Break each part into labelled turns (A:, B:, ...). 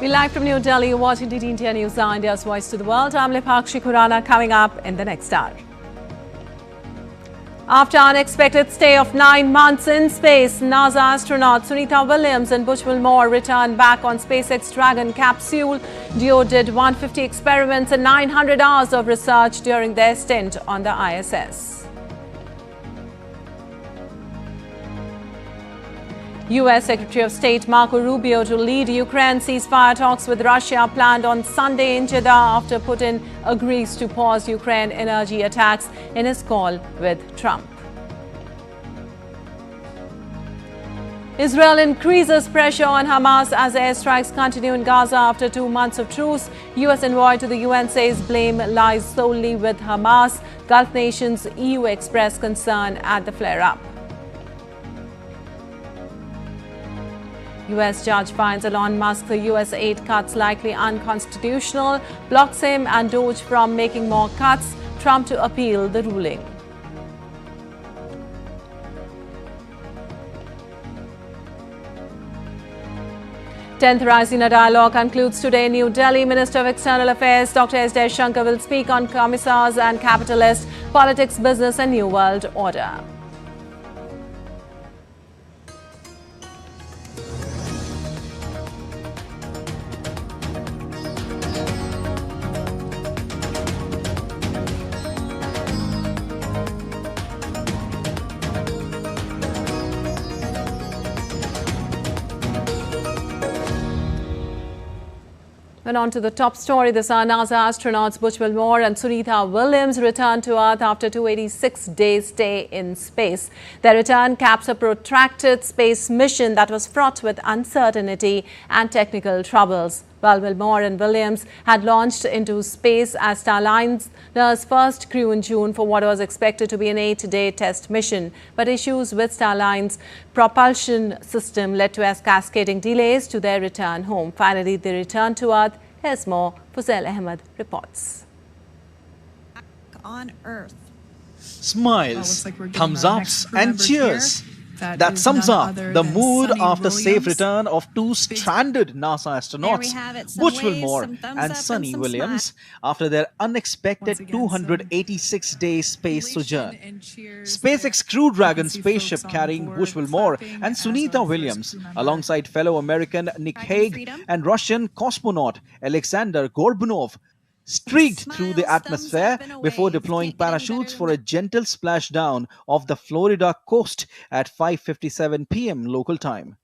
A: We're live from New Delhi, you're watching DT India News, India's voice to the world. I'm Lipakshi Khurana, coming up in the next hour. After unexpected stay of 9 months in space, NASA astronauts Sunita Williams and Butch Wilmore returned back on SpaceX Dragon capsule. Duo did 150 experiments and 900 hours of research during their stint on the ISS. U.S. Secretary of State Marco Rubio to lead Ukraine ceasefire talks with Russia planned on Sunday in Jeddah after Putin agrees to pause Ukraine energy attacks in his call with Trump. Israel increases pressure on Hamas as airstrikes continue in Gaza after 2 months of truce. U.S. envoy to the UN says blame lies solely with Hamas. Gulf nations EU express concern at the flare-up. U.S. judge finds Elon Musk's USAID cuts likely unconstitutional, blocks him and Doge from making more cuts, Trump to appeal the ruling. Tenth Raisina Dialogue concludes today in New Delhi. Minister of External Affairs Dr. S. Shankar will speak on commissars and capitalists, politics, business and New World Order. And on to the top story this hour, NASA astronauts Butch Wilmore and Sunita Williams returned to Earth after 286 days stay in space. Their return caps a protracted space mission that was fraught with uncertainty and technical troubles. While Wilmore and Williams had launched into space as Starliner's first crew in June for what was expected to be an 8-day test mission. But issues with Starline's propulsion system led to cascading delays to their return home. Finally, they returned to Earth. Here's more. Fuzail Ahmed reports.
B: On Earth.
C: Smiles, thumbs ups and cheers. That sums up the mood after safe return of 2 stranded NASA astronauts, Butch Wilmore and Sunny Williams, after their unexpected 286-day space sojourn. SpaceX Crew Dragon spaceship carrying Butch Wilmore and Sunita Williams, alongside fellow American Nick Hague and Russian cosmonaut Alexander Gorbanov, streaked through the atmosphere before deploying parachutes for a gentle splashdown off the Florida coast at 5:57 p.m. local time.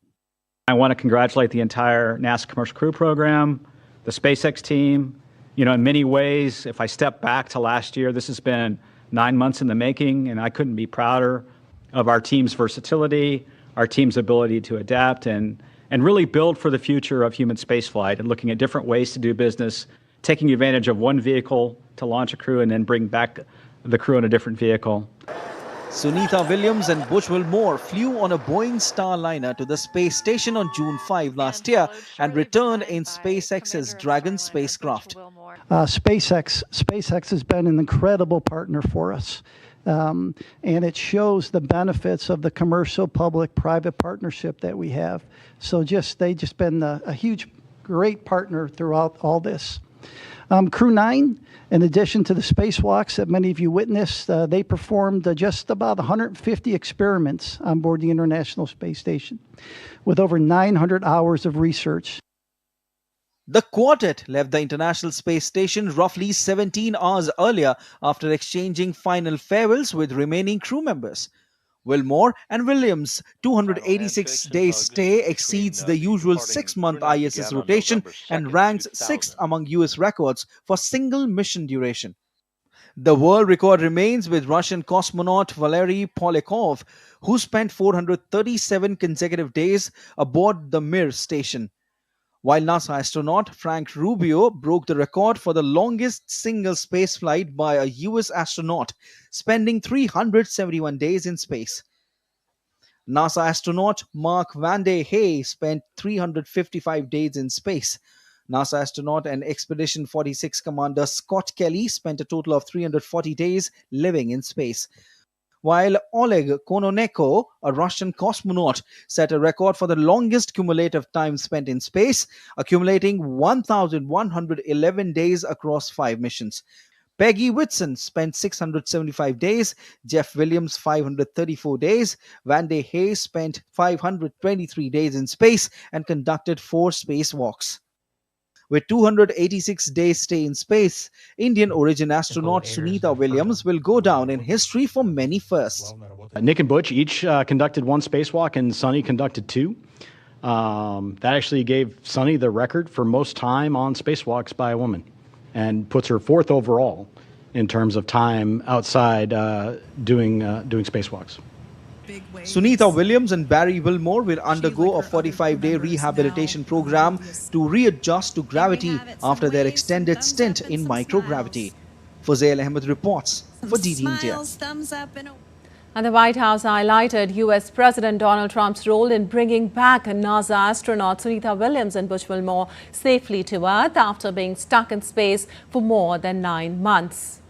D: I want to congratulate the entire NASA Commercial Crew Program, the SpaceX team. You know, in many ways, if I step back to last year, this has been 9 months in the making, and I couldn't be prouder of our team's versatility, our team's ability to adapt and really build for the future of human spaceflight and looking at different ways to do business, taking advantage of one vehicle to launch a crew and then bring back the crew in a different vehicle.
C: Sunita Williams and Butch Wilmore flew on a Boeing Starliner to the space station on June 5 last year and returned in SpaceX's Dragon spacecraft.
E: SpaceX has been an incredible partner for us. And it shows the benefits of the commercial public-private partnership that we have. So they've just been a huge, great partner throughout all this. Crew 9, in addition to the spacewalks that many of you witnessed, they performed just about 150 experiments on board the International Space Station with over 900 hours of research.
C: The quartet left the International Space Station roughly 17 hours earlier after exchanging final farewells with remaining crew members. Wilmore and Williams' 286-day stay exceeds the usual 6-month ISS rotation and ranks 6th among US records for single mission duration. The world record remains with Russian cosmonaut Valery Polyakov, who spent 437 consecutive days aboard the Mir station, while NASA astronaut Frank Rubio broke the record for the longest single spaceflight by a US astronaut, spending 371 days in space. NASA astronaut Mark Vande Hey spent 355 days in space. NASA astronaut and Expedition 46 commander Scott Kelly spent a total of 340 days living in space. while Oleg Kononenko, a Russian cosmonaut, set a record for the longest cumulative time spent in space, accumulating 1,111 days across 5 missions. Peggy Whitson spent 675 days, Jeff Williams 534 days, Van de Hey spent 523 days in space and conducted 4 spacewalks. With 286 days stay in space, Indian origin astronaut Sunita Williams will go down in history for many firsts.
D: Nick and Butch each conducted 1 spacewalk, and Sunny conducted 2. That actually gave Sunny the record for most time on spacewalks by a woman, and puts her 4th overall in terms of time outside doing spacewalks.
C: Sunita Williams and Barry Wilmore will undergo a 45-day rehabilitation program to readjust to gravity after their extended stint in microgravity. Fuzail Ahmed reports for DD India.
A: And the White House highlighted U.S. President Donald Trump's role in bringing back NASA astronauts Sunita Williams and Butch Wilmore safely to Earth after being stuck in space for more than 9 months.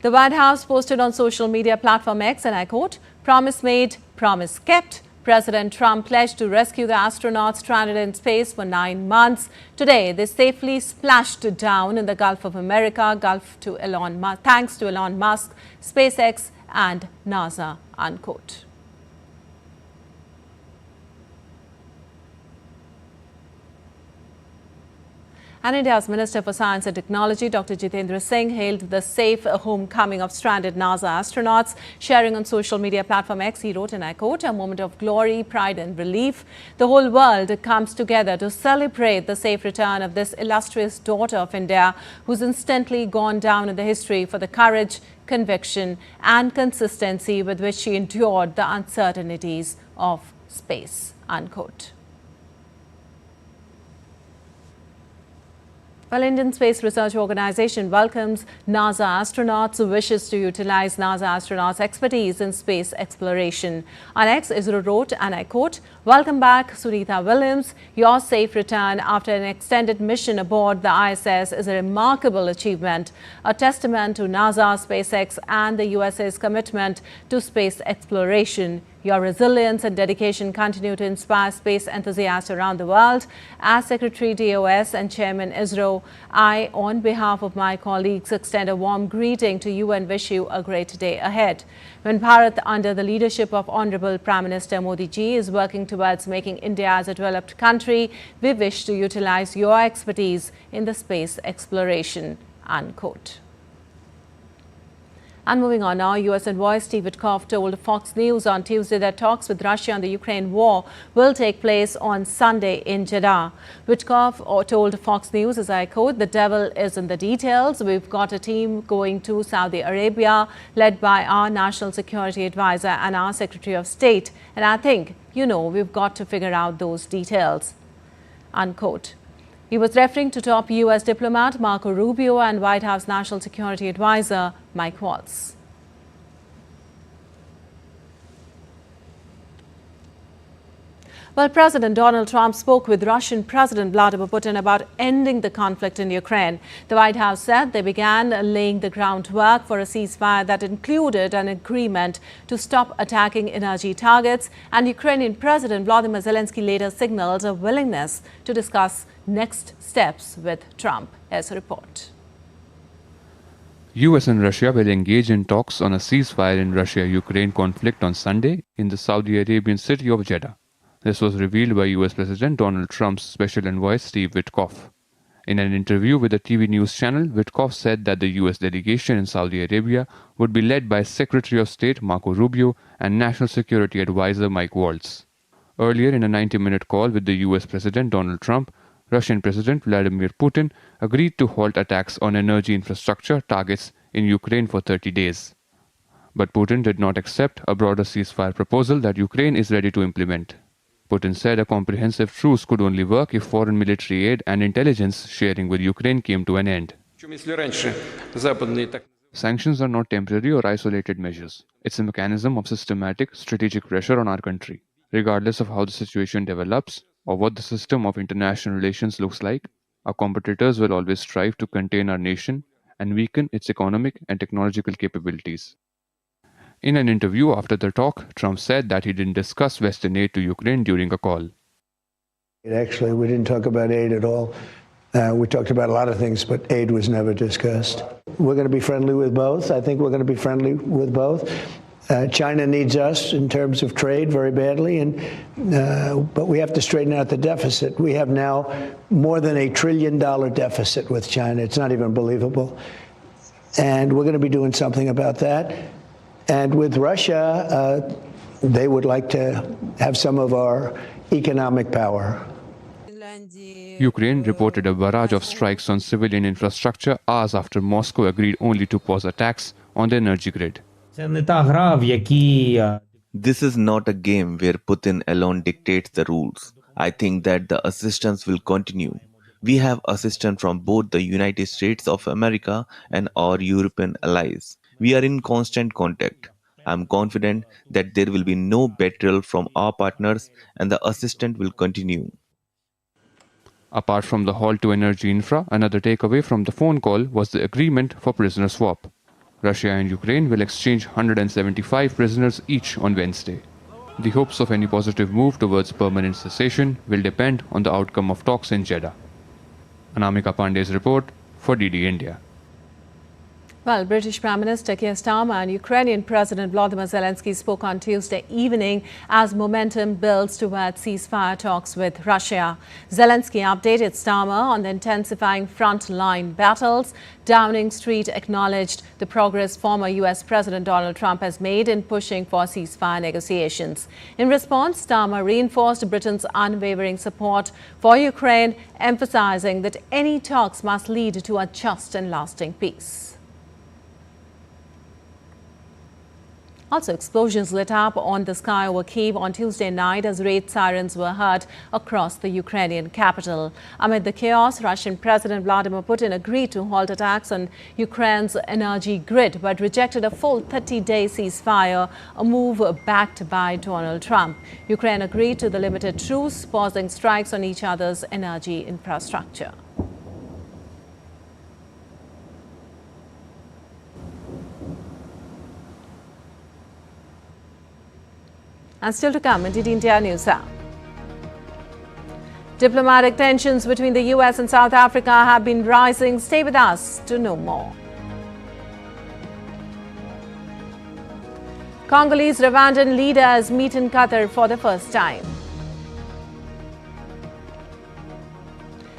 A: The White House posted on social media platform X, and I quote, "Promise made, promise kept. President Trump pledged to rescue the astronauts stranded in space for 9 months. Today, they safely splashed down in the Gulf of America, thanks to Elon Musk, SpaceX and NASA," unquote. And India's Minister for Science and Technology, Dr. Jitendra Singh, hailed the safe homecoming of stranded NASA astronauts. Sharing on social media platform X, he wrote, and I quote, "A moment of glory, pride and relief. The whole world comes together to celebrate the safe return of this illustrious daughter of India, who's instantly gone down in the history for the courage, conviction and consistency with which she endured the uncertainties of space," unquote. Well, Indian Space Research Organization welcomes NASA astronauts who wishes to utilize NASA astronauts' expertise in space exploration. On X, ISRO wrote, and I quote, "Welcome back, Sunita Williams. Your safe return after an extended mission aboard the ISS is a remarkable achievement, a testament to NASA, SpaceX and the USA's commitment to space exploration. Your resilience and dedication continue to inspire space enthusiasts around the world. As Secretary DOS and Chairman ISRO, I, on behalf of my colleagues, extend a warm greeting to you and wish you a great day ahead. When Bharat, under the leadership of Honorable Prime Minister Modi ji, is working towards making India as a developed country, we wish to utilize your expertise in the space exploration," unquote. And moving on now, U.S. envoy Steve Witkoff told Fox News on Tuesday that talks with Russia on the Ukraine war will take place on Sunday in Jeddah. Witkoff told Fox News, as I quote, "The devil is in the details. We've got a team going to Saudi Arabia led by our National Security Advisor and our Secretary of State. And I think, we've got to figure out those details," unquote. He was referring to top U.S. diplomat Marco Rubio and White House National Security Advisor Mike Waltz. Well, President Donald Trump spoke with Russian President Vladimir Putin about ending the conflict in Ukraine. The White House said they began laying the groundwork for a ceasefire that included an agreement to stop attacking energy targets, and Ukrainian President Volodymyr Zelensky later signaled a willingness to discuss next steps with Trump. Here's a report.
B: US and Russia will engage in talks on a ceasefire in Russia-Ukraine conflict on Sunday in the Saudi Arabian city of Jeddah. This was revealed by US President Donald Trump's special envoy Steve Witkoff. In an interview with a TV news channel, Witkoff said that the US delegation in Saudi Arabia would be led by Secretary of State Marco Rubio and National Security Advisor Mike Waltz. Earlier, in a 90-minute call with the US President Donald Trump, Russian President Vladimir Putin agreed to halt attacks on energy infrastructure targets in Ukraine for 30 days. But Putin did not accept a broader ceasefire proposal that Ukraine is ready to implement. Putin said a comprehensive truce could only work if foreign military aid and intelligence sharing with Ukraine came to an end. Sanctions are not temporary or isolated measures. It's a mechanism of systematic, strategic pressure on our country. Regardless of how the situation develops or what the system of international relations looks like, our competitors will always strive to contain our nation and weaken its economic and technological capabilities. In an interview after the talk, Trump said that he didn't discuss Western aid to Ukraine during a call.
F: Actually, we didn't talk about aid at all. We talked about a lot of things, but aid was never discussed. We're going to be friendly with both. I think we're going to be friendly with both. China needs us in terms of trade very badly, but we have to straighten out the deficit. We have now more than $1 trillion deficit with China. It's not even believable. And we're going to be doing something about that. And with Russia, they would like to have some of our economic power.
B: Ukraine reported a barrage of strikes on civilian infrastructure hours after Moscow agreed only to pause attacks on the energy grid.
G: This is not a game where Putin alone dictates the rules. I think that the assistance will continue. We have assistance from both the United States of America and our European allies. We are in constant contact. I am confident that there will be no betrayal from our partners and the assistance will continue.
B: Apart from the halt to energy infra, another takeaway from the phone call was the agreement for prisoner swap. Russia and Ukraine will exchange 175 prisoners each on Wednesday. The hopes of any positive move towards permanent cessation will depend on the outcome of talks in Jeddah. Anamika Pandey's report for DD India.
A: Well, British Prime Minister Keir Starmer and Ukrainian President Volodymyr Zelensky spoke on Tuesday evening as momentum builds towards ceasefire talks with Russia. Zelensky updated Starmer on the intensifying front-line battles. Downing Street acknowledged the progress former U.S. President Donald Trump has made in pushing for ceasefire negotiations. In response, Starmer reinforced Britain's unwavering support for Ukraine, emphasizing that any talks must lead to a just and lasting peace. Also, explosions lit up on the sky over Kyiv on Tuesday night as raid sirens were heard across the Ukrainian capital. Amid the chaos, Russian President Vladimir Putin agreed to halt attacks on Ukraine's energy grid, but rejected a full 30-day ceasefire, a move backed by Donald Trump. Ukraine agreed to the limited truce, pausing strikes on each other's energy infrastructure. And still to come in DD India News Hour. Diplomatic tensions between the US and South Africa have been rising. Stay with us to know more. Congolese Rwandan leaders meet in Qatar for the first time.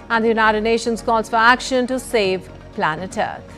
A: And the United Nations calls for action to save planet Earth.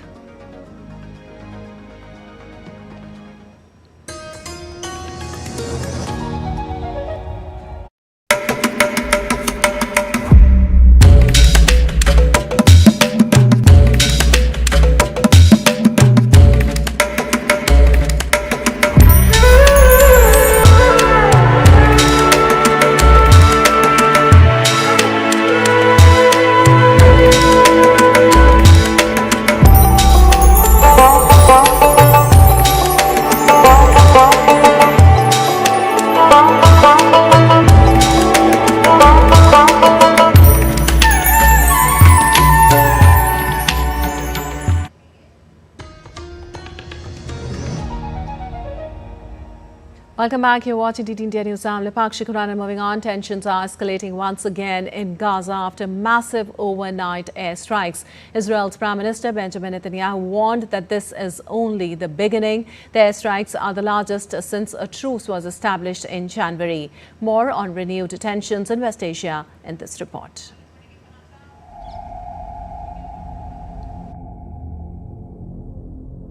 A: Welcome back. You're watching DD India News. I'm Lipak Shikuran. Moving on, tensions are escalating once again in Gaza after massive overnight airstrikes. Israel's Prime Minister Benjamin Netanyahu warned that this is only the beginning. The airstrikes are the largest since a truce was established in January. More on renewed tensions in West Asia in this report.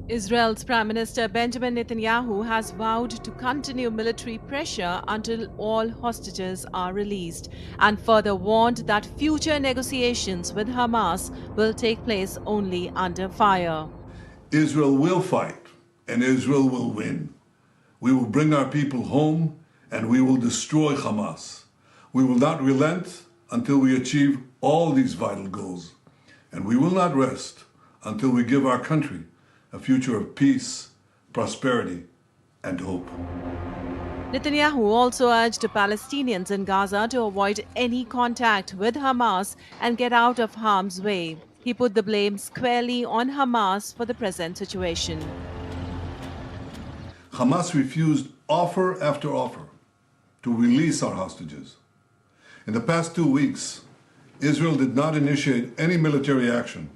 A: Israel's Prime Minister Benjamin Netanyahu has vowed to continue military pressure until all hostages are released, and further warned that future negotiations with Hamas will take place only under fire.
H: Israel will fight, and Israel will win. We will bring our people home, and we will destroy Hamas. We will not relent until we achieve all these vital goals, and we will not rest until we give our country a future of peace, prosperity, and hope.
A: Netanyahu also urged Palestinians in Gaza to avoid any contact with Hamas and get out of harm's way.
I: He put the blame squarely on Hamas for the present situation.
H: Hamas refused offer after offer to release our hostages. In the past 2 weeks, Israel did not initiate any military action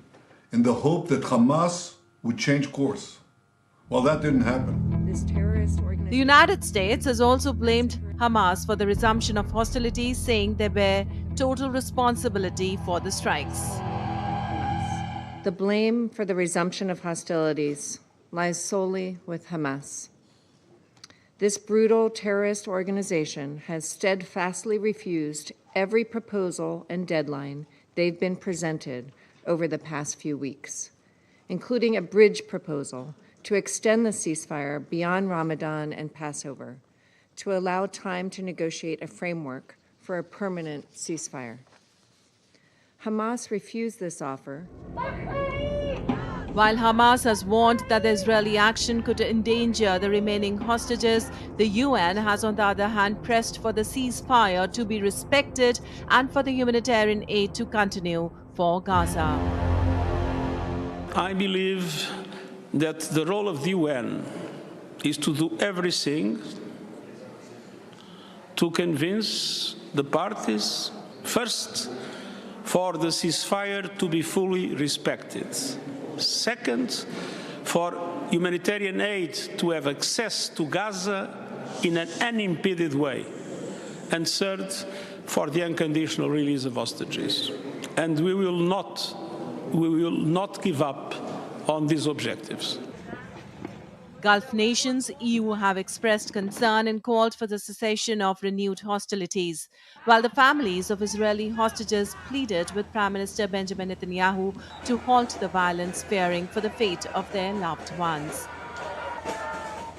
H: in the hope that Hamas would change course. Well, that didn't happen.
I: The United States has also blamed Hamas for the resumption of hostilities, saying they bear total responsibility for the strikes.
J: The blame for the resumption of hostilities lies solely with Hamas. This brutal terrorist organization has steadfastly refused every proposal and deadline they've been presented over the past few weeks, including a bridge proposal to extend the ceasefire beyond Ramadan and Passover, to allow time to negotiate a framework for a permanent ceasefire. Hamas refused this offer.
I: While Hamas has warned that the Israeli action could endanger the remaining hostages, the UN has on the other hand pressed for the ceasefire to be respected and for the humanitarian aid to continue for Gaza.
K: I believe that the role of the UN is to do everything to convince the parties, first, for the ceasefire to be fully respected. Second, for humanitarian aid to have access to Gaza in an unimpeded way. And third, for the unconditional release of hostages. And we will not give up on these objectives.
I: Gulf nations, EU have expressed concern and called for the cessation of renewed hostilities, while the families of Israeli hostages pleaded with Prime Minister Benjamin Netanyahu to halt the violence, fearing for the fate of their loved ones.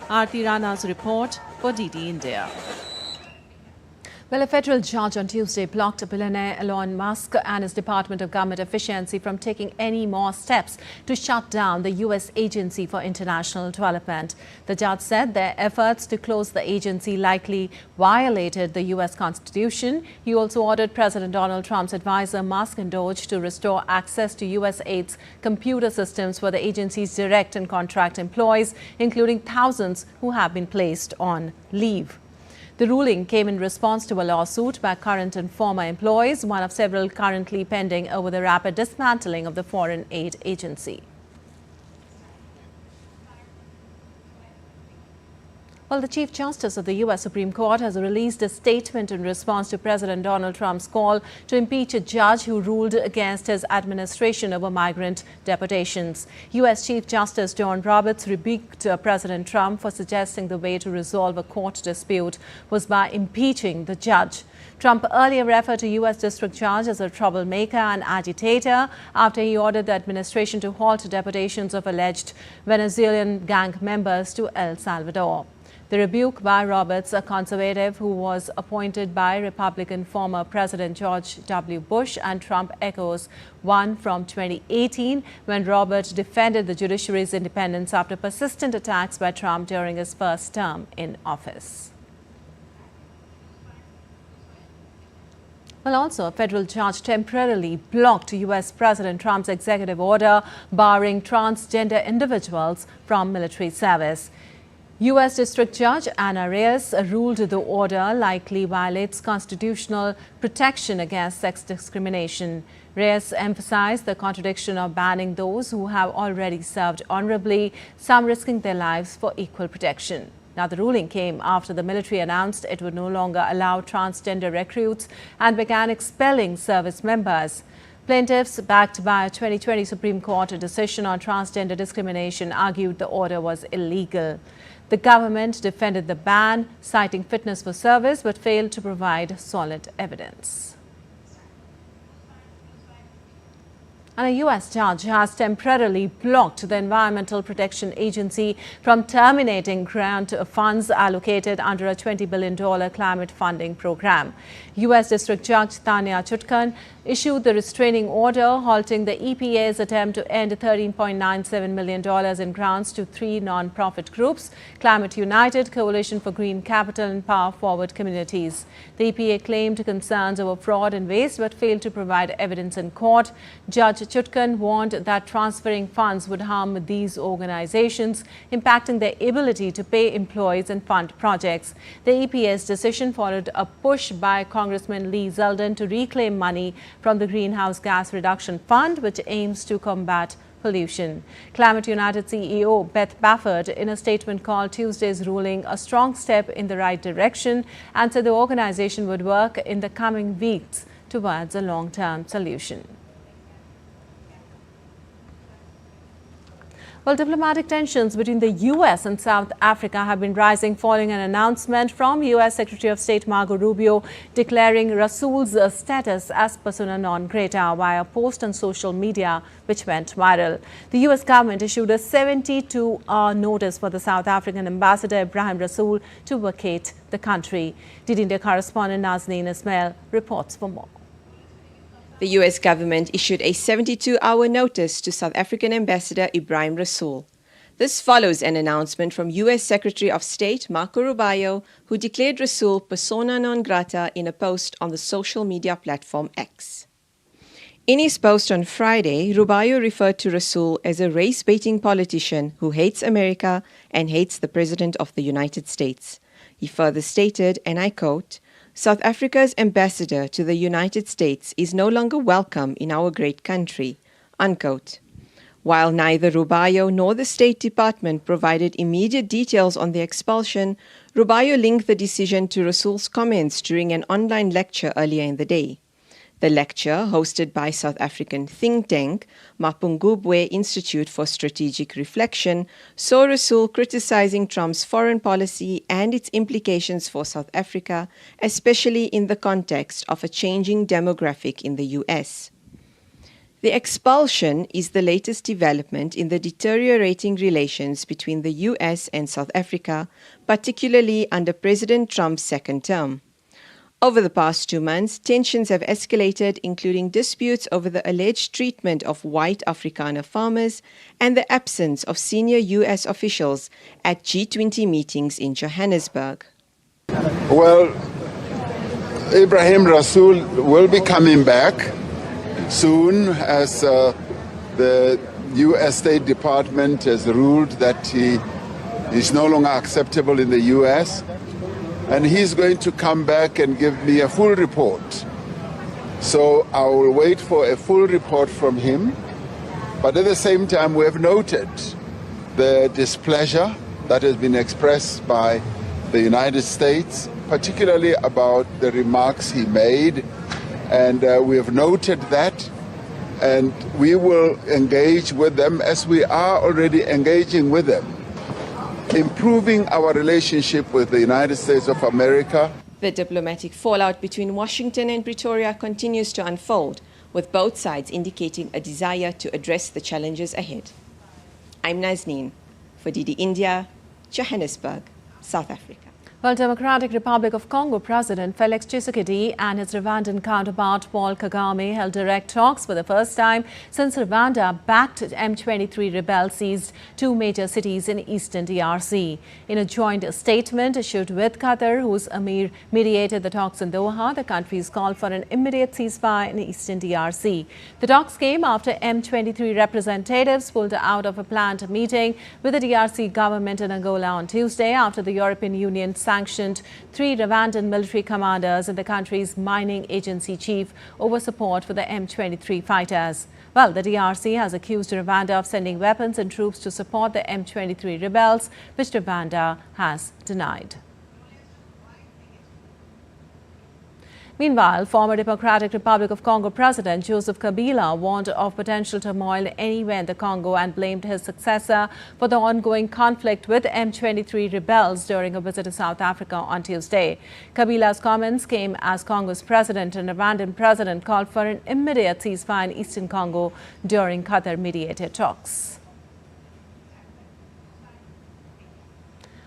I: Aarti Rana's report for DD India.
A: Well, a federal judge on Tuesday blocked billionaire Elon Musk and his Department of Government Efficiency from taking any more steps to shut down the U.S. Agency for International Development. The judge said their efforts to close the agency likely violated the U.S. Constitution. He also ordered President Donald Trump's advisor Musk and Doge to restore access to USAID's computer systems for the agency's direct and contract employees, including thousands who have been placed on leave. The ruling came in response to a lawsuit by current and former employees, one of several currently pending over the rapid dismantling of the foreign aid agency. Well, the Chief Justice of the U.S. Supreme Court has released a statement in response to President Donald Trump's call to impeach a judge who ruled against his administration over migrant deportations. U.S. Chief Justice John Roberts rebuked President Trump for suggesting the way to resolve a court dispute was by impeaching the judge. Trump earlier referred to U.S. District Judge as a troublemaker and agitator after he ordered the administration to halt deportations of alleged Venezuelan gang members to El Salvador. The rebuke by Roberts, a conservative who was appointed by Republican former President George W. Bush, and Trump echoes one from 2018 when Roberts defended the judiciary's independence after persistent attacks by Trump during his first term in office. Well, also, a federal judge temporarily blocked U.S. President Trump's executive order barring transgender individuals from military service. U.S. District Judge Anna Reyes ruled the order likely violates constitutional protection against sex discrimination. Reyes emphasized the contradiction of banning those who have already served honorably, some risking their lives for equal protection. Now, the ruling came after the military announced it would no longer allow transgender recruits and began expelling service members. Plaintiffs, backed by a 2020 Supreme Court decision on transgender discrimination, argued the order was illegal. The government defended the ban, citing fitness for service, but failed to provide solid evidence. And a U.S. judge has temporarily blocked the Environmental Protection Agency from terminating grant funds allocated under a $20 billion climate funding program. U.S. District Judge Tanya Chutkan issued the restraining order, halting the EPA's attempt to end $13.97 million in grants to three non-profit groups: Climate United, Coalition for Green Capital, and Power Forward Communities. The EPA claimed concerns over fraud and waste, but failed to provide evidence in court. Judge Chutkan warned that transferring funds would harm these organizations, impacting their ability to pay employees and fund projects. The EPS decision followed a push by Congressman Lee Zeldin to reclaim money from the Greenhouse Gas Reduction Fund, which aims to combat pollution. Climate United CEO Beth Baffert, in a statement, called Tuesday's ruling a strong step in the right direction and said the organization would work in the coming weeks towards a long-term solution. Well, diplomatic tensions between the U.S. and South Africa have been rising following an announcement from U.S. Secretary of State Marco Rubio declaring Rasool's status as persona non grata via a post on social media which went viral. The U.S. government issued a 72-hour notice for the South African ambassador Ibrahim Rasool to vacate the country. DD India correspondent Nazneen Ismail reports for more.
L: The U.S. government issued a 72-hour notice to South African Ambassador Ibrahim Rasool. This follows an announcement from U.S. Secretary of State Marco Rubio, who declared Rasool persona non grata in a post on the social media platform X. In his post on Friday, Rubio referred to Rasool as a race-baiting politician who hates America and hates the President of the United States. He further stated, and I quote, "South Africa's ambassador to the United States is no longer welcome in our great country," unquote. While neither Rubio nor the State Department provided immediate details on the expulsion, Rubio linked the decision to Rasool's comments during an online lecture earlier in the day. The lecture, hosted by South African think tank Mapungubwe Institute for Strategic Reflection, saw Rasool criticizing Trump's foreign policy and its implications for South Africa, especially in the context of a changing demographic in the U.S. The expulsion is the latest development in the deteriorating relations between the U.S. and South Africa, particularly under President Trump's second term. Over the past 2 months, tensions have escalated, including disputes over the alleged treatment of white Afrikaner farmers and the absence of senior U.S. officials at G20 meetings in Johannesburg.
M: Well, Ibrahim Rasool will be coming back soon, as the U.S. State Department has ruled that he is no longer acceptable in the U.S., and he's going to come back and give me a full report. So I will wait for a full report from him. But at the same time, we have noted the displeasure that has been expressed by the United States, particularly about the remarks he made. And we have noted that, and we will engage with them as we are already engaging with them, improving our relationship with the United States of America.
L: The diplomatic fallout between Washington and Pretoria continues to unfold, with both sides indicating a desire to address the challenges ahead. I'm Nazneen for DD India, Johannesburg, South Africa.
A: Well, Democratic Republic of Congo President Felix Tshisekedi and his Rwandan counterpart Paul Kagame held direct talks for the first time since Rwanda backed M23 rebels seized 2 major cities in eastern DRC. In a joint statement issued with Qatar, whose Amir mediated the talks in Doha, the countries called for an immediate ceasefire in eastern DRC. The talks came after M23 representatives pulled out of a planned meeting with the DRC government in Angola on Tuesday after the European Union sanctioned 3 Rwandan military commanders and the country's mining agency chief over support for the M23 fighters. Well, the DRC has accused Rwanda of sending weapons and troops to support the M23 rebels, which Rwanda has denied. Meanwhile, former Democratic Republic of Congo President Joseph Kabila warned of potential turmoil anywhere in the Congo and blamed his successor for the ongoing conflict with M23 rebels during a visit to South Africa on Tuesday. Kabila's comments came as Congo's president and Rwandan president called for an immediate ceasefire in eastern Congo during Qatar-mediated talks.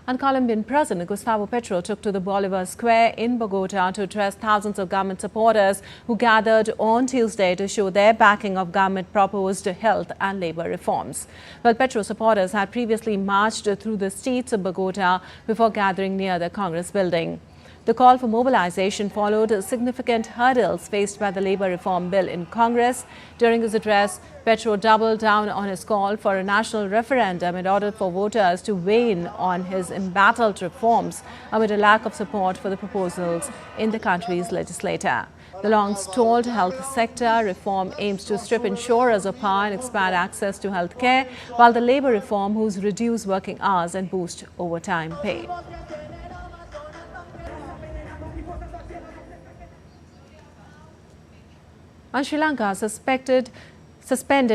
A: And Colombian President Gustavo Petro took to the Bolivar Square in Bogota to address thousands of government supporters who gathered on Tuesday to show their backing of government-proposed health and labor reforms. Well, Petro supporters had previously marched through the streets of Bogota before gathering near the Congress building. The call for mobilization followed significant hurdles faced by the labor reform bill in Congress. During his address, Petro doubled down on his call for a national referendum in order for voters to weigh in on his embattled reforms amid a lack of support for the proposals in the country's legislature. The long-stalled health sector reform aims to strip insurers of power and expand access to health care, while the labor reform whose reduce working hours and boost overtime pay. And Sri Lanka suspended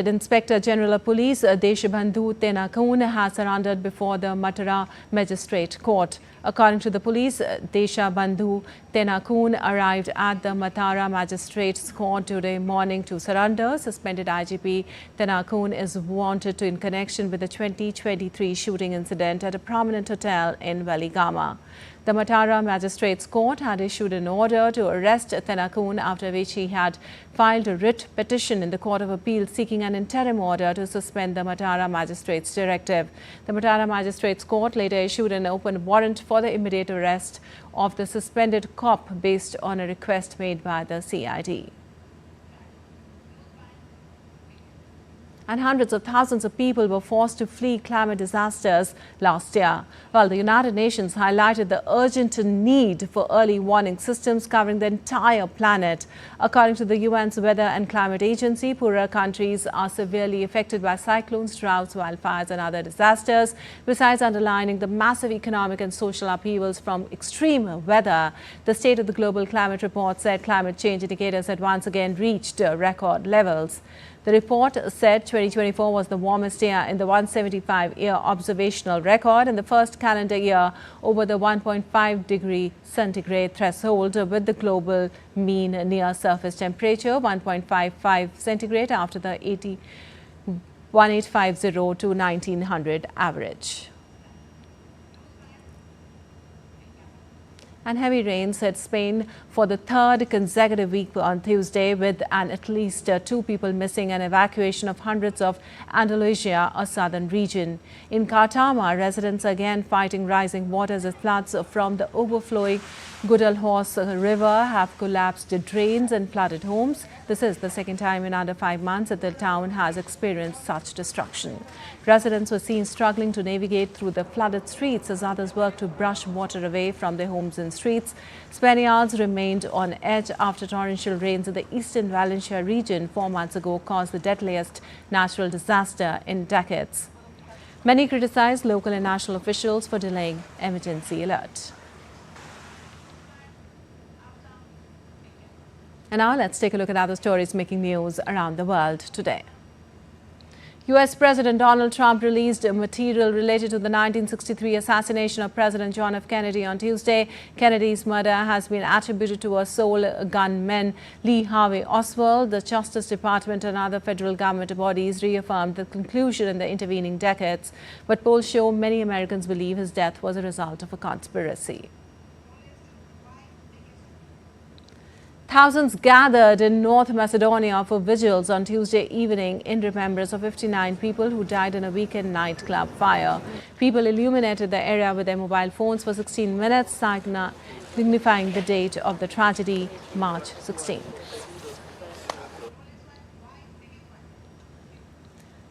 A: Inspector General of Police Deshabandhu Tenakun has surrendered before the Matara Magistrate Court. According to the police, Deshabandhu Tenakun arrived at the Matara Magistrates Court today morning to surrender. Suspended IGP Tenakun is wanted in connection with the 2023 shooting incident at a prominent hotel in Veligama. The Matara Magistrates Court had issued an order to arrest Tenakun, after which he had filed a writ petition in the Court of Appeal seeking an interim order to suspend the Matara Magistrates Directive. The Matara Magistrates Court later issued an open warrant for the immediate arrest of the suspended cop based on a request made by the CID. And hundreds of thousands of people were forced to flee climate disasters last year, while the United Nations highlighted the urgent need for early warning systems covering the entire planet. According to the UN's Weather and Climate Agency, poorer countries are severely affected by cyclones, droughts, wildfires and other disasters. Besides underlining the massive economic and social upheavals from extreme weather, the State of the Global Climate Report said climate change indicators had once again reached record levels. The report said 2024 was the warmest year in the 175-year observational record and the first calendar year over the 1.5 degree centigrade threshold, with the global mean near surface temperature 1.55 centigrade after the 1850 to 1900 average. And heavy rains hit Spain for the third consecutive week on Tuesday, with at least 2 people missing and evacuation of hundreds of Andalusia, a southern region. In Cartama, residents again fighting rising waters as floods from the overflowing Guadalhorce River have collapsed drains and flooded homes. This is the second time in under 5 months that the town has experienced such destruction. Residents were seen struggling to navigate through the flooded streets as others worked to brush water away from their homes and streets. Spaniards remained on edge after torrential rains in the eastern Valencia region 4 months ago caused the deadliest natural disaster in decades. Many criticized local and national officials for delaying emergency alert. And now let's take a look at other stories making news around the world today. U.S. President Donald Trump released material related to the 1963 assassination of President John F. Kennedy on Tuesday. Kennedy's murder has been attributed to a sole gunman, Lee Harvey Oswald. The Justice Department and other federal government bodies reaffirmed the conclusion in the intervening decades. But polls show many Americans believe his death was a result of a conspiracy. Thousands gathered in North Macedonia for vigils on Tuesday evening in remembrance of 59 people who died in a weekend nightclub fire. People illuminated the area with their mobile phones for 16 minutes, signifying the date of the tragedy, March 16th.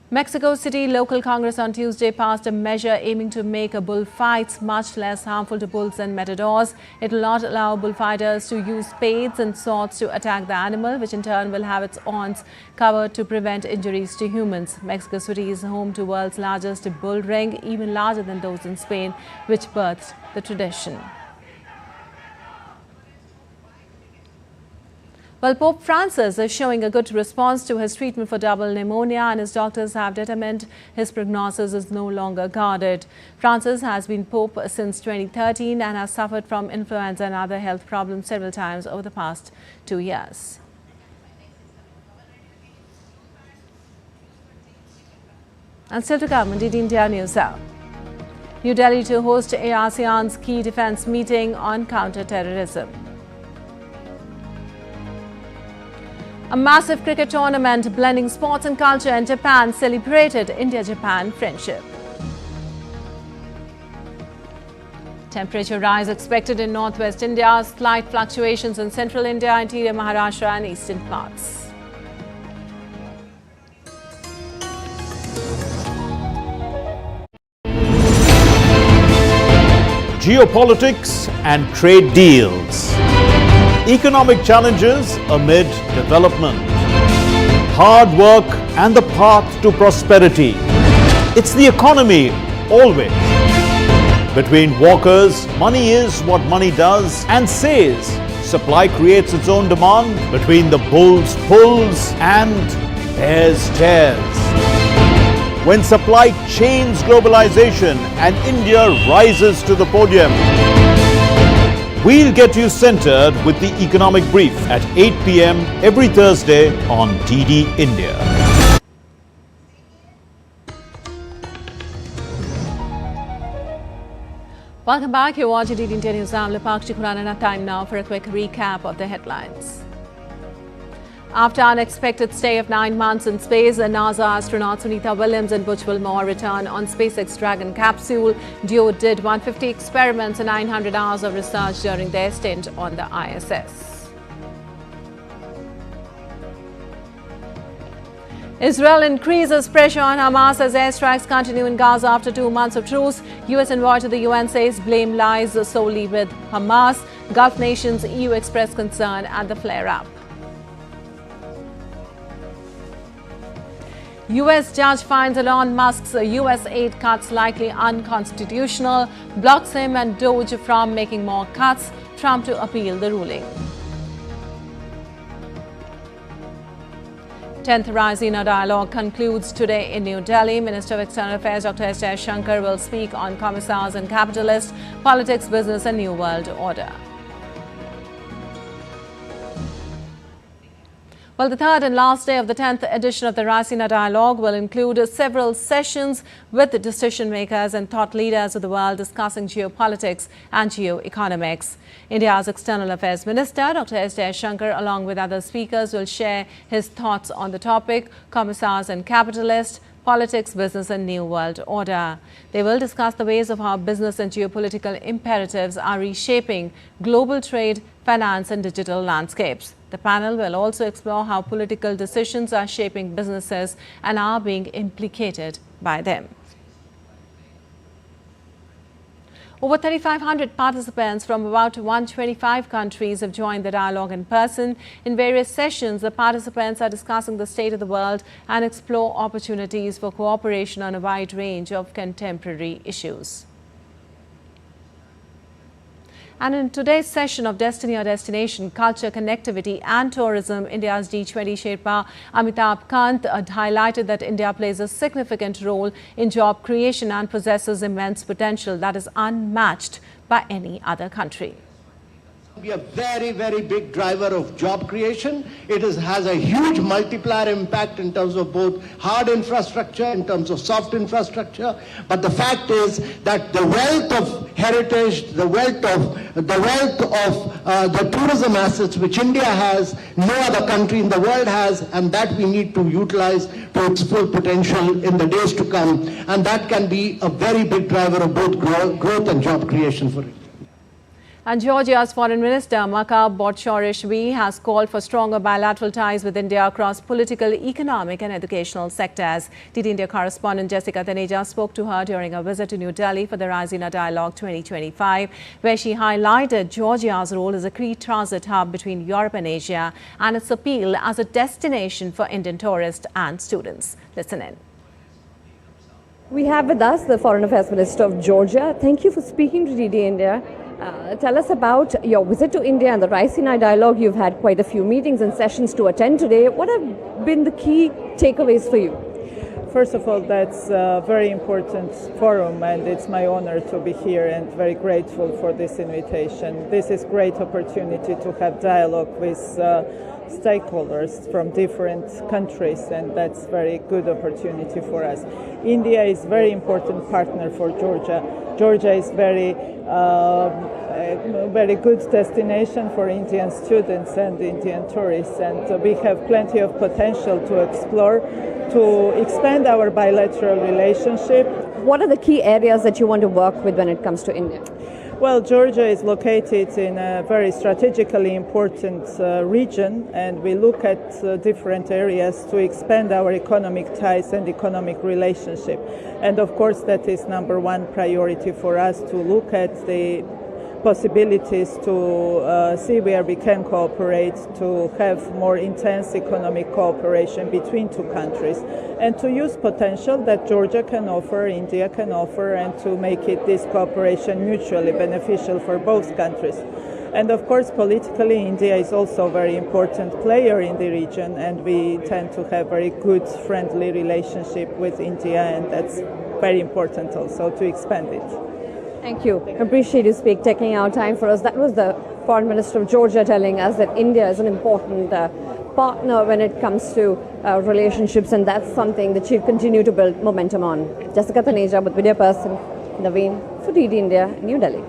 A: Mexico City local Congress on Tuesday passed a measure aiming to make bullfights much less harmful to bulls and matadors. It will not allow bullfighters to use spades and swords to attack the animal, which in turn will have its horns covered to prevent injuries to humans. Mexico City is home to the world's largest bull ring, even larger than those in Spain, which birthed the tradition. Well, Pope Francis is showing a good response to his treatment for double pneumonia, and his doctors have determined his prognosis is no longer guarded. Francis has been Pope since 2013 and has suffered from influenza and other health problems several times over the past 2 years. And still to come on DD India News Hour. New Delhi to host ASEAN's key defense meeting on counter-terrorism. A massive cricket tournament blending sports and culture in Japan celebrated India-Japan friendship. Temperature rise expected in northwest India, slight fluctuations in central India, interior Maharashtra and eastern parts.
N: Geopolitics and trade deals. Economic challenges amid development. Hard work and the path to prosperity. It's the economy always. Between walkers, money is what money does and says. Supply creates its own demand. Between the bulls pulls and bears tears. When supply chains globalization and India rises to the podium. We'll get you centered with the Economic Brief at 8 p.m. every Thursday on DD India.
A: Welcome back. You're watching DD India News. I'm Lipakshi Khurana. Time now for a quick recap of the headlines. After an unexpected stay of 9 months in space, NASA astronauts Sunita Williams and Butch Wilmore return on SpaceX Dragon capsule. Duo did 150 experiments and 900 hours of research during their stint on the ISS. Israel increases pressure on Hamas as airstrikes continue in Gaza after 2 months of truce. US envoy to the UN says blame lies solely with Hamas. Gulf nations EU express concern at the flare-up. US judge finds Elon Musk's USAID cuts likely unconstitutional, blocks him and Doge from making more cuts. Trump to appeal the ruling. 10th Raisina Dialogue concludes today in New Delhi. Minister of External Affairs Dr. S. Jaishankar will speak on commissars and capitalists, politics, business and New World Order. Well, the third and last day of the 10th edition of the Raisina Dialogue will include several sessions with decision makers and thought leaders of the world discussing geopolitics and geoeconomics. India's External Affairs Minister, Dr. S. Jaishankar, along with other speakers, will share his thoughts on the topic, commissars and capitalists, politics, business and New World Order. They will discuss the ways of how business and geopolitical imperatives are reshaping global trade, finance and digital landscapes. The panel will also explore how political decisions are shaping businesses and are being implicated by them. Over 3,500 participants from about 125 countries have joined the dialogue in person. In various sessions, the participants are discussing the state of the world and explore opportunities for cooperation on a wide range of contemporary issues. And in today's session of Destiny or Destination, Culture, Connectivity and Tourism, India's G20 Sherpa Amitabh Kant highlighted that India plays a significant role in job creation and possesses immense potential that is unmatched by any other country.
O: Be a very, very big driver of job creation. It has a huge multiplier impact in terms of both hard infrastructure, in terms of soft infrastructure. But the fact is that the wealth of heritage, the wealth of the tourism assets which India has, no other country in the world has, and that we need to utilize to its full potential in the days to come. And that can be a very big driver of both growth and job creation for it.
A: And Georgia's Foreign Minister Makab Botchorishvili has called for stronger bilateral ties with India across political, economic and educational sectors. DD India correspondent Jessica Taneja spoke to her during a visit to New Delhi for the Raisina Dialogue 2025, where she highlighted Georgia's role as a key transit hub between Europe and Asia and its appeal as a destination for Indian tourists and students. Listen in.
P: We have with us the Foreign Affairs Minister of Georgia. Thank you for speaking to DD India. Tell us about your visit to India and the Raisina Dialogue. You've had quite a few meetings and sessions to attend today. What have been the key takeaways for you?
Q: First of all, that's a very important forum, and it's my honor to be here and very grateful for this invitation. This is a great opportunity to have dialogue with stakeholders from different countries, and that's a very good opportunity for us. India is a very important partner for Georgia. Georgia is very good destination for Indian students and Indian tourists, and we have plenty of potential to explore, to expand our bilateral relationship.
P: What are the key areas that you want to work with when it comes to India?
Q: Well, Georgia is located in a very strategically important region, and we look at different areas to expand our economic ties and economic relationship. And of course, that is number one priority for us, to look at the possibilities to see where we can cooperate, to have more intense economic cooperation between two countries, and to use potential that Georgia can offer, India can offer, and to make this cooperation mutually beneficial for both countries. And of course, politically, India is also a very important player in the region, and we tend to have very good, friendly relationship with India, and that's very important also to expand it.
P: Thank you. Appreciate you taking our time for us. That was the Foreign Minister of Georgia telling us that India is an important partner when it comes to relationships, and that's something that she'll continue to build momentum on. Jessica Taneja with video person, Naveen for DD India, New Delhi.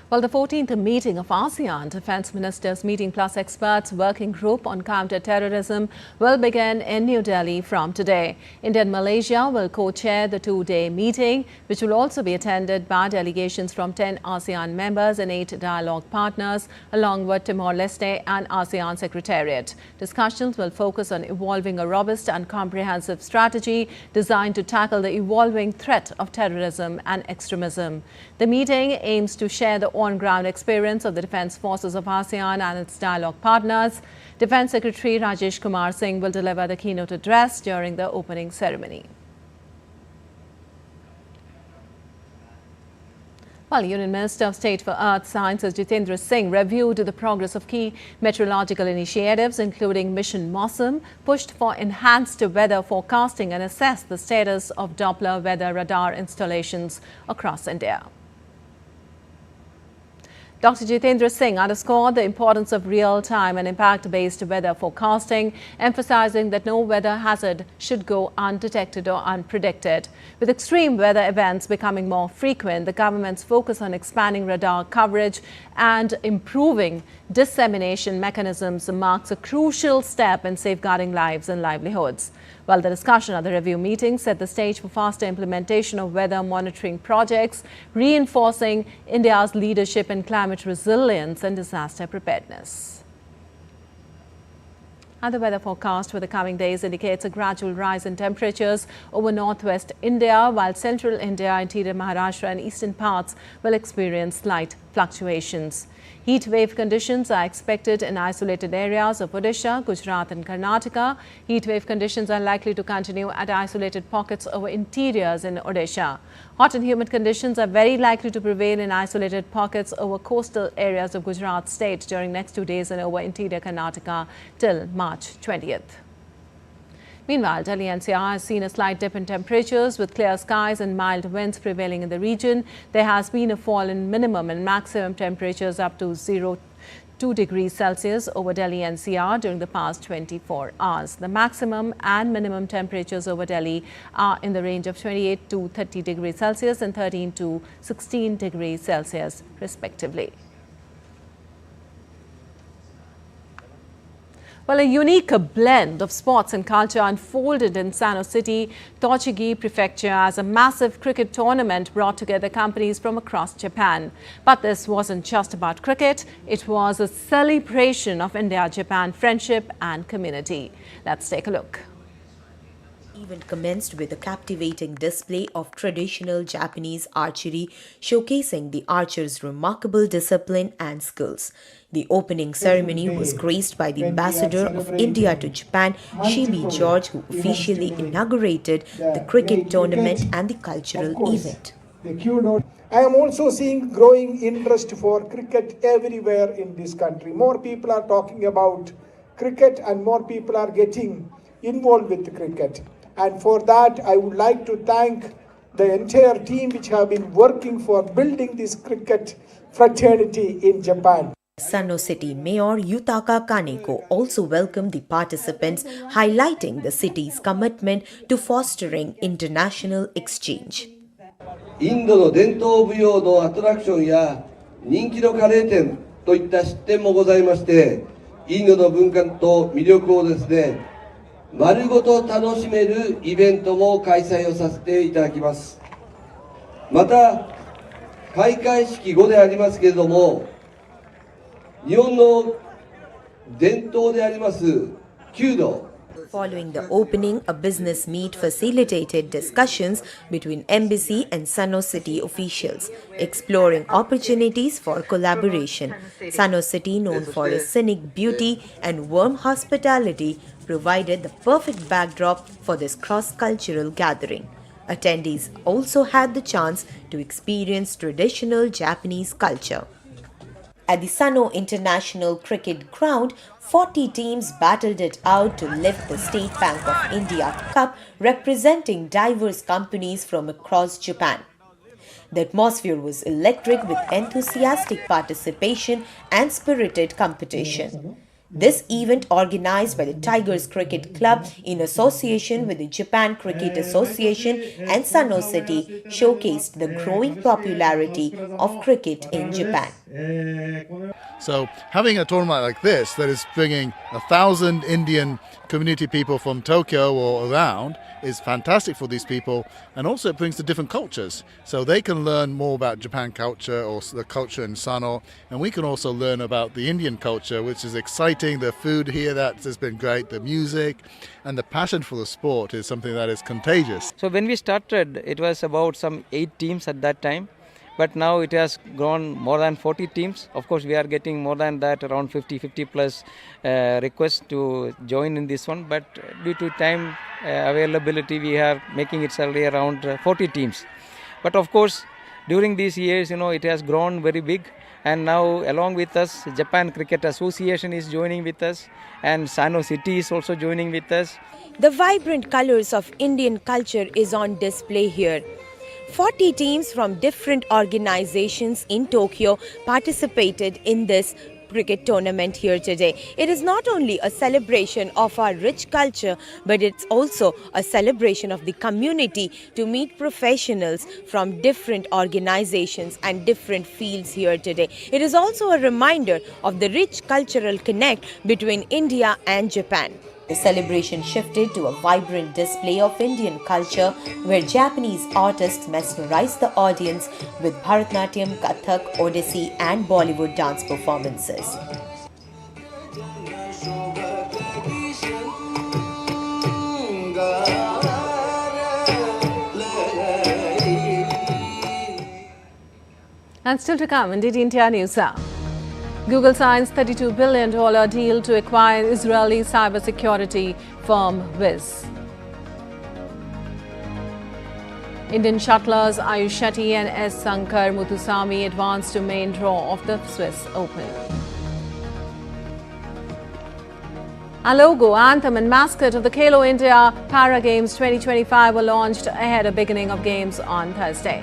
A: Well, the 14th meeting of ASEAN Defence Ministers Meeting Plus Experts Working Group on Counter-Terrorism will begin in New Delhi from today. India and Malaysia will co-chair the two-day meeting, which will also be attended by delegations from 10 ASEAN members and 8 dialogue partners, along with Timor-Leste and ASEAN Secretariat. Discussions will focus on evolving a robust and comprehensive strategy designed to tackle the evolving threat of terrorism and extremism. The meeting aims to share the on-ground experience of the Defence Forces of ASEAN and its dialogue partners. Defence Secretary Rajesh Kumar Singh will deliver the keynote address during the opening ceremony. Well, Union Minister of State for Earth Sciences Jitendra Singh reviewed the progress of key meteorological initiatives, including Mission Mossam, pushed for enhanced weather forecasting and assessed the status of Doppler weather radar installations across India. Dr. Jitendra Singh underscored the importance of real-time and impact-based weather forecasting, emphasizing that no weather hazard should go undetected or unpredicted. With extreme weather events becoming more frequent, the government's focus on expanding radar coverage and improving dissemination mechanisms marks a crucial step in safeguarding lives and livelihoods. While the discussion at the review meeting set the stage for faster implementation of weather monitoring projects, reinforcing India's leadership in climate resilience and disaster preparedness. And the weather forecast for the coming days indicates a gradual rise in temperatures over northwest India, while central India, interior Maharashtra and eastern parts will experience slight fluctuations. Heat wave conditions are expected in isolated areas of Odisha, Gujarat and Karnataka. Heat wave conditions are likely to continue at isolated pockets over interiors in Odisha. Hot and humid conditions are very likely to prevail in isolated pockets over coastal areas of Gujarat state during next 2 days and over interior Karnataka till March 20th. Meanwhile, Delhi NCR has seen a slight dip in temperatures with clear skies and mild winds prevailing in the region. There has been a fall in minimum and maximum temperatures up to 2 degrees Celsius over Delhi NCR during the past 24 hours. The maximum and minimum temperatures over Delhi are in the range of 28 to 30 degrees Celsius and 13 to 16 degrees Celsius respectively. Well, a unique blend of sports and culture unfolded in Sano City, Tochigi Prefecture, as a massive cricket tournament brought together companies from across Japan. But this wasn't just about cricket, it was a celebration of India-Japan friendship and community. Let's take a look.
R: Event commenced with a captivating display of traditional Japanese archery, showcasing the archers' remarkable discipline and skills. The opening ceremony was graced by the ambassador of India to Japan, Shibi George, who officially inaugurated the cricket tournament and the cultural event.
S: I am also seeing growing interest for cricket everywhere in this country. More people are talking about cricket and more people are getting involved with cricket. And for that, I would like to thank the entire team which have been working for building this cricket fraternity in Japan.
R: Sano City Mayor Yutaka Kaneko also welcomed the participants, highlighting the city's commitment to fostering international exchange.
T: インドの伝統舞踊のアトラクションや人気のカレー店といった出店もございまして、インドの文化と魅力をですね、丸ごと楽しめるイベントも開催をさせていただきます。また、開会式後でありますけれども、日本の伝統であります弓道。
R: Following the opening, a business meet facilitated discussions between embassy and Sano City officials, exploring opportunities for collaboration. Sano City, known for its scenic beauty and warm hospitality, provided the perfect backdrop for this cross-cultural gathering. Attendees also had the chance to experience traditional Japanese culture. At the Sano International Cricket Ground, 40 teams battled it out to lift the State Bank of India Cup, representing diverse companies from across Japan. The atmosphere was electric with enthusiastic participation and spirited competition. This event, organized by the Tigers Cricket Club in association with the Japan Cricket Association and Sano City, showcased the growing popularity of cricket in Japan.
U: So having a tournament like this that is bringing 1,000 Indian community people from Tokyo or around is fantastic for these people, and also it brings the different cultures. So they can learn more about Japan culture or the culture in Sano, and we can also learn about the Indian culture, which is exciting. The food here that has been great, the music, and the passion for the sport is something that is contagious.
V: So when we started, it was about some 8 teams at that time. But now it has grown more than 40 teams. Of course, we are getting more than that, around 50 plus requests to join in this one. But due to time availability, we are making it only around 40 teams. But of course, during these years, it has grown very big. And now, along with us, Japan Cricket Association is joining with us, and Sano City is also joining with us.
R: The vibrant colors of Indian culture is on display here. 40 teams from different organizations in Tokyo participated in this cricket tournament here today. It is not only a celebration of our rich culture, but it's also a celebration of the community to meet professionals from different organizations and different fields here today. It is also a reminder of the rich cultural connect between India and Japan. The celebration shifted to a vibrant display of Indian culture where Japanese artists mesmerized the audience with Bharatanatyam, Kathak, Odissi and Bollywood dance performances.
A: And still to come in DD India News Hour. Google signs $32 billion deal to acquire Israeli cybersecurity firm Wiz. Indian shuttlers Ayush Shetty and S. Sankar Muthusamy advanced to main draw of the Swiss Open. A logo, anthem and mascot of the Khelo India Para Games 2025 were launched ahead of beginning of games on Thursday.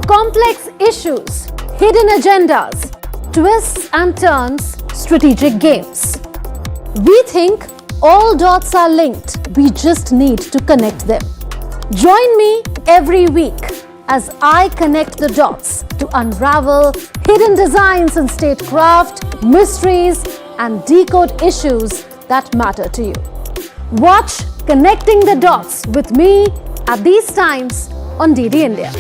W: Complex issues, hidden agendas, twists and turns, strategic games. We think all dots are linked. We just need to connect them. Join me every week as I connect the dots to unravel hidden designs in statecraft, mysteries, and decode issues that matter to you. Watch Connecting the Dots with me at these times on DD India.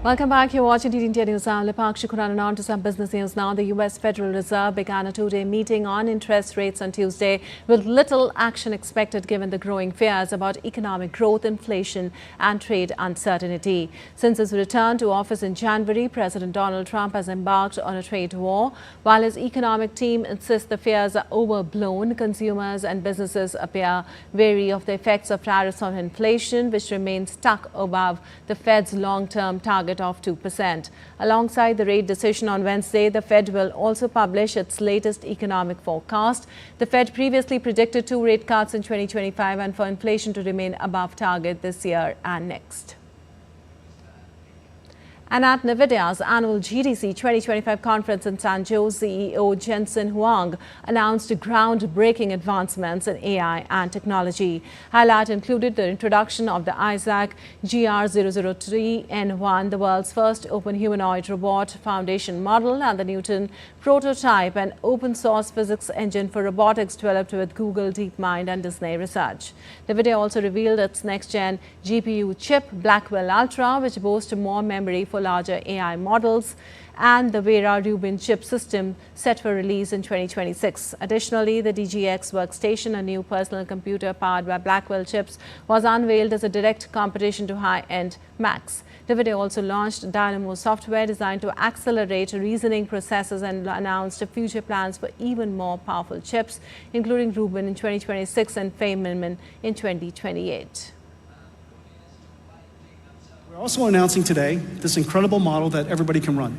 A: Welcome back. You're watching DD India News. I'm Lipak Shukran, and on to some business news now. The U.S. Federal Reserve began a two-day meeting on interest rates on Tuesday with little action expected given the growing fears about economic growth, inflation and trade uncertainty. Since his return to office in January, President Donald Trump has embarked on a trade war. While his economic team insists the fears are overblown, consumers and businesses appear wary of the effects of tariffs on inflation, which remains stuck above the Fed's long-term target of 2%. Alongside the rate decision on Wednesday, the Fed will also publish its latest economic forecast. The Fed previously predicted 2 rate cuts in 2025 and for inflation to remain above target this year and next. And at NVIDIA's annual GDC 2025 conference in San Jose, CEO Jensen Huang announced groundbreaking advancements in AI and technology. Highlight included the introduction of the Isaac GR003N1, the world's first open humanoid robot foundation model, and the Newton prototype, an open-source physics engine for robotics developed with Google DeepMind and Disney Research. NVIDIA also revealed its next-gen GPU chip, Blackwell Ultra, which boasts more memory for larger AI models, and the Vera Rubin chip system set for release in 2026. Additionally, the DGX workstation, a new personal computer powered by Blackwell chips, was unveiled as a direct competition to high-end Macs. NVIDIA also launched Dynamo software designed to accelerate reasoning processes and announced future plans for even more powerful chips, including Rubin in 2026 and Feynman in 2028.
C: We're also announcing today this incredible model that everybody can run.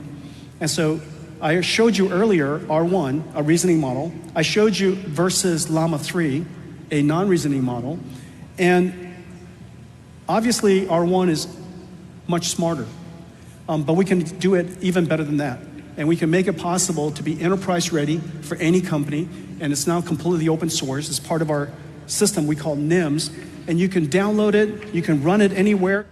C: And so I showed you earlier R1, a reasoning model. I showed you versus Llama 3, a non-reasoning model. And obviously R1 is much smarter, but we can do it even better than that. And we can make it possible to be enterprise ready for any company. And it's now completely open source. It's part of our system we call NIMS. And you can download it, you can run it anywhere.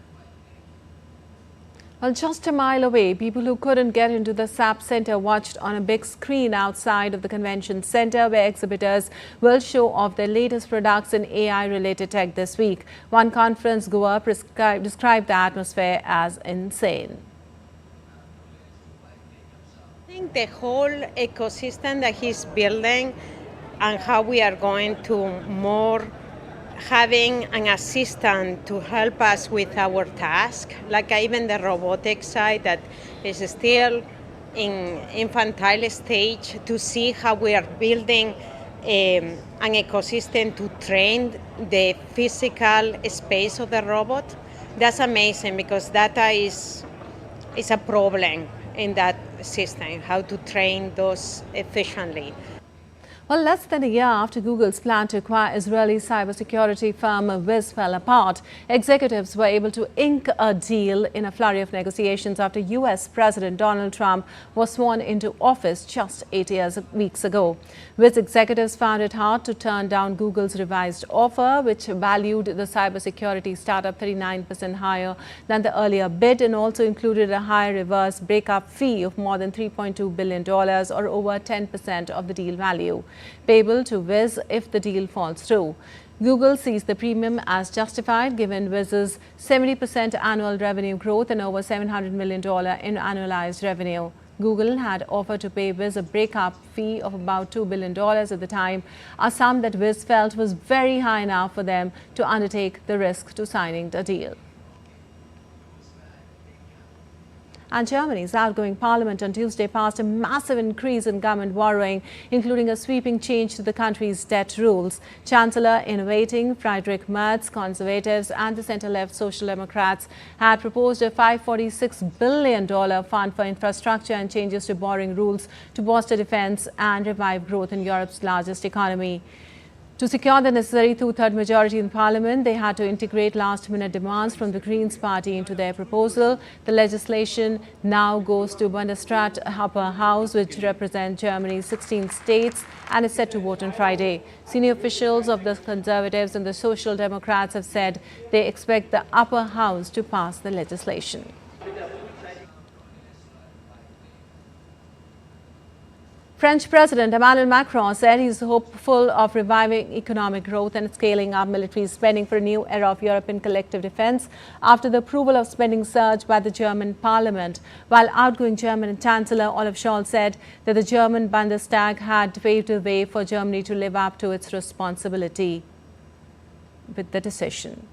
A: Well, just a mile away, people who couldn't get into the SAP Center watched on a big screen outside of the convention center, where exhibitors will show off their latest products in AI-related tech this week. One conference goer described the atmosphere as insane.
D: I think the whole ecosystem that he's building and how we are going to more having an assistant to help us with our task, like even the robotics side that is still in infantile stage, to see how we are building an ecosystem to train the physical space of the robot. That's amazing, because data is a problem in that system, how to train those efficiently.
A: Well, less than a year after Google's plan to acquire Israeli cybersecurity firm Wiz fell apart, executives were able to ink a deal in a flurry of negotiations after U.S. President Donald Trump was sworn into office just 8 weeks ago. Wiz executives found it hard to turn down Google's revised offer, which valued the cybersecurity startup 39% higher than the earlier bid and also included a high reverse breakup fee of more than $3.2 billion, or over 10% of the deal value, payable to Wiz if the deal falls through. Google sees the premium as justified given Wiz's 70% annual revenue growth and over $700 million in annualized revenue. Google had offered to pay Wiz a breakup fee of about $2 billion at the time, a sum that Wiz felt was very high enough for them to undertake the risk to signing the deal. And Germany's outgoing parliament on Tuesday passed a massive increase in government borrowing, including a sweeping change to the country's debt rules. Chancellor in waiting Friedrich Merz, Conservatives and the centre-left Social Democrats had proposed a $546 billion fund for infrastructure and changes to borrowing rules to bolster defence and revive growth in Europe's largest economy. To secure the necessary two-thirds majority in Parliament, they had to integrate last-minute demands from the Greens party into their proposal. The legislation now goes to Bundesrat upper house, which represents Germany's 16 states, and is set to vote on Friday. Senior officials of the Conservatives and the Social Democrats have said they expect the upper house to pass the legislation. French President Emmanuel Macron said he's hopeful of reviving economic growth and scaling up military spending for a new era of European collective defense after the approval of spending surge by the German parliament. While outgoing German Chancellor Olaf Scholz said that the German Bundestag had paved the way for Germany to live up to its responsibility with the decision.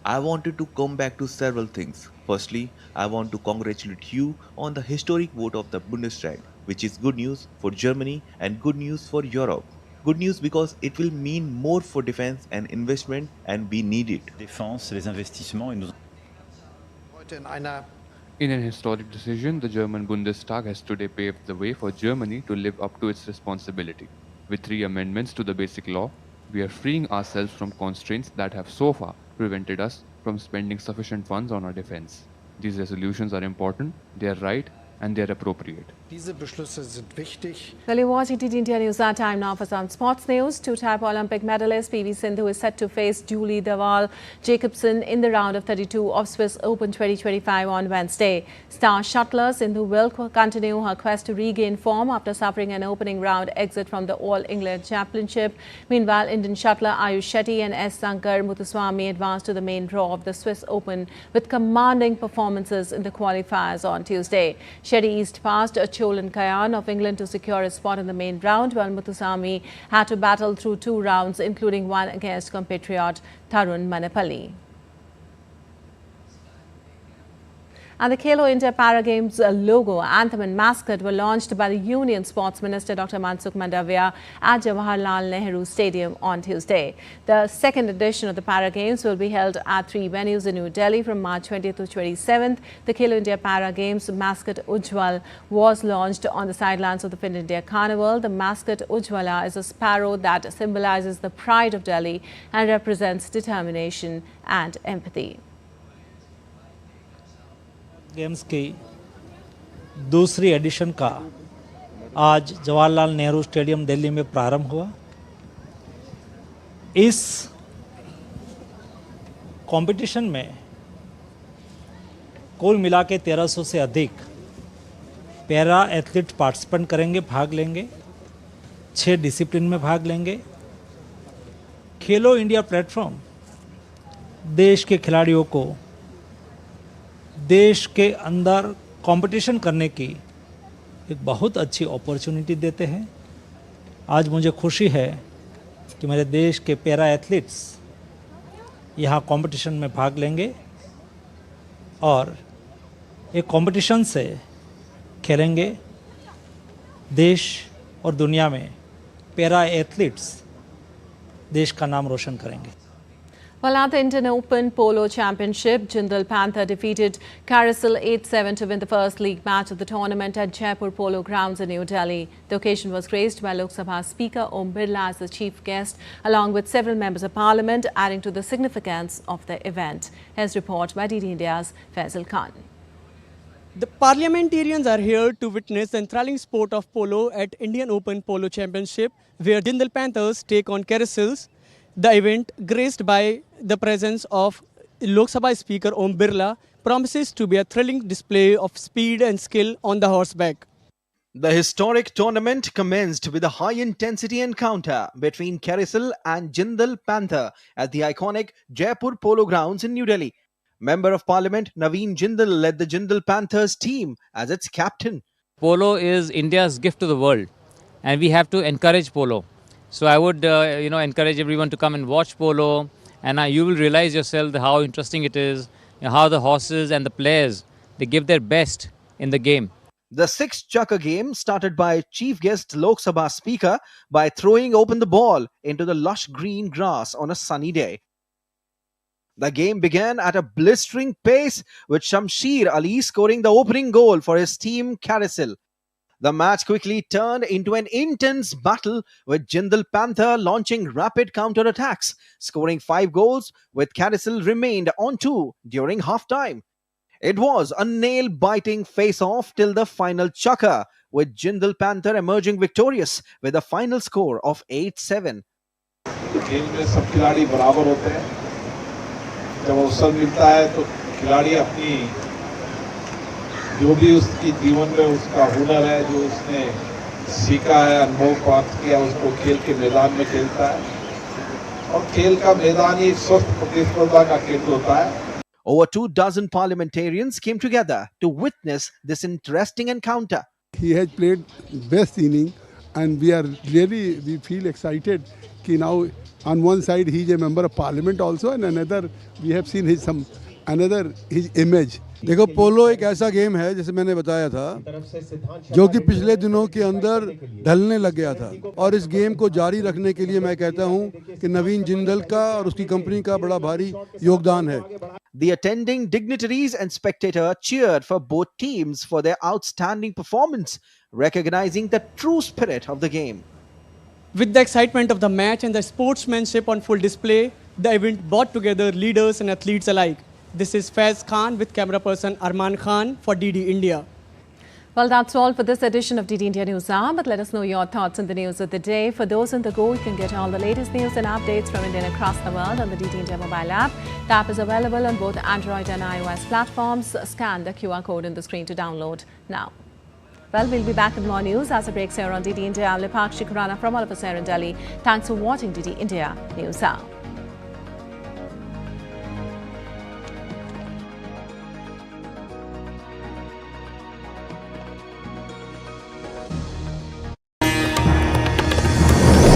E: I wanted to come back to several things. Firstly, I want to congratulate you on the historic vote of the Bundestag, which is good news for Germany and good news for Europe. Good news because it will mean more for defense and investment and we need it.
B: In an historic decision, the German Bundestag has today paved the way for Germany to live up to its responsibility. With 3 amendments to the basic law, we are freeing ourselves from constraints that have so far prevented us from spending sufficient funds on our defense. These resolutions are important, they are right, and they are appropriate.
A: Well, you're watching TT India News. Our time now for some sports news. 2-time Olympic medalist PV Sindhu is set to face Julie Dewal Jacobson in the round of 32 of Swiss Open 2025 on Wednesday. Star shuttler Sindhu will continue her quest to regain form after suffering an opening round exit from the All England Championship. Meanwhile, Indian shuttler Ayush Shetty and S. Sankar Muthuswamy advanced to the main draw of the Swiss Open with commanding performances in the qualifiers on Tuesday. Shetty eased past Cholan Kayan of England to secure a spot in the main round, while Muthuswamy had to battle through 2 rounds, including one against compatriot Tarun Manapalli. And the Khelo India Para Games logo, anthem and mascot were launched by the Union Sports Minister Dr. Mansukh Mandavia at Jawaharlal Nehru Stadium on Tuesday. The second edition of the Para Games will be held at 3 venues in New Delhi from March 20th to 27th. The Khelo India Para Games mascot Ujjwal was launched on the sidelines of the Fit India Carnival. The mascot Ujjwala is a sparrow that symbolizes the pride of Delhi and represents determination and empathy.
F: Games की दूसरी addition का आज Jawaharlal Nehru stadium Delhi में प्रारंभ हुआ। इस competition में कुल मिला के 1300 से अधिक पैरा एथलीट पार्टिसिपेंट करेंगे, भाग लेंगे, 6 डिसिप्लिन में भाग लेंगे। खेलो इंडिया प्लेटफॉर्म देश के खिलाड़ियों को देश के अंदर कंपटीशन करने की एक बहुत अच्छी अपॉर्चुनिटी देते हैं। आज मुझे खुशी है कि मेरे देश के पैरा एथलीट्स यहाँ कंपटीशन में भाग लेंगे और एक कंपटीशन से खेलेंगे। देश और दुनिया में पैरा एथलीट्स देश का नाम रोशन करेंगे।
A: Well, at the Indian Open Polo Championship, Jindal Panther defeated Carousel 8-7 to win the first league match of the tournament at Jaipur Polo Grounds in New Delhi. The occasion was graced by Lok Sabha Speaker Om Birla as the chief guest, along with several members of Parliament, adding to the significance of the event. His report by DD India's Faisal Khan.
G: The parliamentarians are here to witness the enthralling sport of polo at Indian Open Polo Championship, where Jindal Panthers take on Carousels. The event, graced by the presence of Lok Sabha Speaker Om Birla, promises to be a thrilling display of speed and skill on the horseback.
X: The historic tournament commenced with a high-intensity encounter between Carousel and Jindal Panther at the iconic Jaipur Polo Grounds in New Delhi. Member of Parliament Naveen Jindal led the Jindal Panthers team as its captain.
Y: Polo is India's gift to the world, and we have to encourage polo. So I would, encourage everyone to come and watch polo, and you will realize yourself how interesting it is, how the horses and the players, they give their best in the game.
X: The 6-chucker game started by chief guest Lok Sabha Speaker by throwing open the ball into the lush green grass on a sunny day. The game began at a blistering pace with Shamsheer Ali scoring the opening goal for his team Carousel. The match quickly turned into an intense battle with Jindal Panther launching rapid counter-attacks, scoring 5 goals with Carousel remained on 2 during half-time. It was a nail-biting face-off till the final chukker, with Jindal Panther emerging victorious with a final score of 8-7.
Z: खेल में सब खिलाड़ी बराबर होते हैं। जब अवसर मिलता है तो खिलाड़ी अपनी जो भी उसकी जीवन में उसका हुनर है, जो उसने सीखा है, अनुभव प्राप्त किया, उसको खेल के मैदान में खेलता है और खेल का मैदान ही स्वस्थ प्रतिस्पर्धा का केंद्र होता है।
X: Over 24 parliamentarians came together to witness this interesting encounter.
H: He has played best inning, and we feel excited कि now on one side he is a member of parliament also, and another we have seen his image.
I: देखो, पोलो एक ऐसा game है, जैसे मैंने बताया था, जो कि पिछले दिनों के अंदर ढलने लग गया था, और इस गेम को जारी रखने के लिए मैं कहता हूं कि नवीन जिंदल का और उसकी कंपनी का बड़ा भारी योगदान है।
X: The attending dignitaries and spectators cheered for both teams for their outstanding performance, recognizing the true spirit of the game.
G: With the excitement of the match and the sportsmanship on full display, the event brought together leaders and athletes alike. This is Faiz Khan with camera person Arman Khan for DD India.
A: Well, that's all for this edition of DD India News Hour, but let us know your thoughts on the news of the day. For those on the go, you can get all the latest news and updates from India and across the world on the DD India mobile app. The app is available on both Android and iOS platforms. Scan the QR code on the screen to download now. Well, we'll be back with more news as it breaks here on DD India. I'm Lipakshi Khurana from all of us here in Delhi. Thanks for watching DD India News Hour.